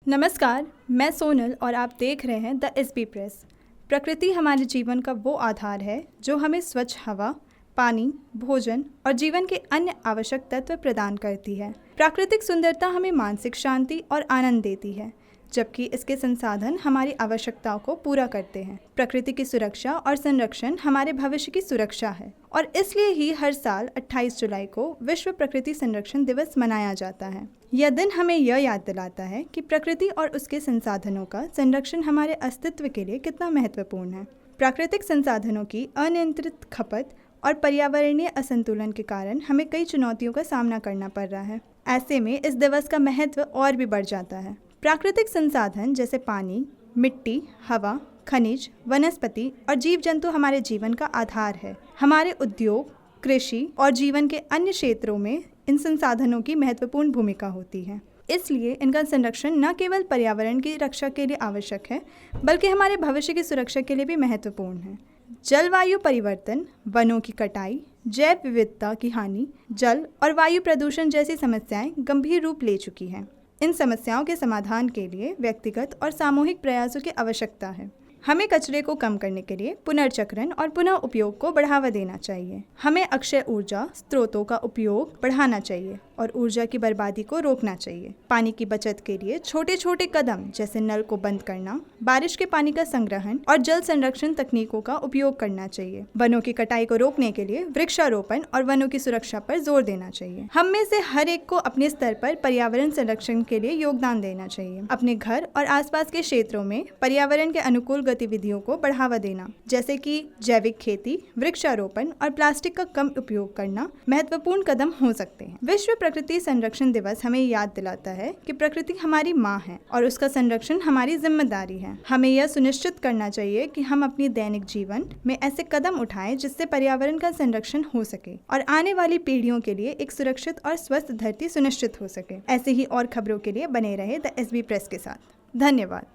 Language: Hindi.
नमस्कार, मैं सोनल और आप देख रहे हैं द एसबी प्रेस। प्रकृति हमारे जीवन का वो आधार है जो हमें स्वच्छ हवा, पानी, भोजन और जीवन के अन्य आवश्यक तत्व प्रदान करती है। प्राकृतिक सुंदरता हमें मानसिक शांति और आनंद देती है, जबकि इसके संसाधन हमारी आवश्यकताओं को पूरा करते हैं। प्रकृति की सुरक्षा और संरक्षण हमारे भविष्य की सुरक्षा है और इसलिए ही हर साल 28 जुलाई को विश्व प्रकृति संरक्षण दिवस मनाया जाता है। यह दिन हमें यह याद दिलाता है कि प्रकृति और उसके संसाधनों का संरक्षण हमारे अस्तित्व के लिए कितना महत्वपूर्ण है। प्राकृतिक संसाधनों की अनियंत्रित खपत और पर्यावरणीय असंतुलन के कारण हमें कई चुनौतियों का सामना करना पड़ रहा है। ऐसे में इस दिवस का महत्व और भी बढ़ जाता है। प्राकृतिक संसाधन जैसे पानी, मिट्टी, हवा, खनिज, वनस्पति और जीव जंतु हमारे जीवन का आधार है। हमारे उद्योग, कृषि और जीवन के अन्य क्षेत्रों में इन संसाधनों की महत्वपूर्ण भूमिका होती है। इसलिए इनका संरक्षण न केवल पर्यावरण की रक्षा के लिए आवश्यक है, बल्कि हमारे भविष्य की सुरक्षा के लिए भी महत्वपूर्ण है। जलवायु परिवर्तन, वनों की कटाई, जैव विविधता की हानि, जल और वायु प्रदूषण जैसी समस्याएं गंभीर रूप ले चुकी हैं। इन समस्याओं के समाधान के लिए व्यक्तिगत और सामूहिक प्रयासों की आवश्यकता है। हमें कचरे को कम करने के लिए पुनर्चक्रण और पुनः उपयोग को बढ़ावा देना चाहिए। हमें अक्षय ऊर्जा स्रोतों का उपयोग बढ़ाना चाहिए और ऊर्जा की बर्बादी को रोकना चाहिए। पानी की बचत के लिए छोटे छोटे कदम जैसे नल को बंद करना, बारिश के पानी का संग्रहण और जल संरक्षण तकनीकों का उपयोग करना चाहिए। वनों की कटाई को रोकने के लिए वृक्षारोपण और वनों की सुरक्षा पर जोर देना चाहिए। हम में से हर एक को अपने स्तर पर पर्यावरण संरक्षण के लिए योगदान देना चाहिए। अपने घर और आसपास के क्षेत्रों में पर्यावरण के अनुकूल गतिविधियों को बढ़ावा देना, जैसे कि जैविक खेती, वृक्षारोपण और प्लास्टिक का कम उपयोग करना महत्वपूर्ण कदम हो सकते हैं। विश्व प्रकृति संरक्षण दिवस हमें याद दिलाता है कि प्रकृति हमारी माँ है और उसका संरक्षण हमारी जिम्मेदारी है। हमें यह सुनिश्चित करना चाहिए कि हम अपनी दैनिक जीवन में ऐसे कदम उठाएं जिससे पर्यावरण का संरक्षण हो सके और आने वाली पीढ़ियों के लिए एक सुरक्षित और स्वस्थ धरती सुनिश्चित हो सके। ऐसे ही और खबरों के लिए बने रहे द एसबी प्रेस के साथ। धन्यवाद।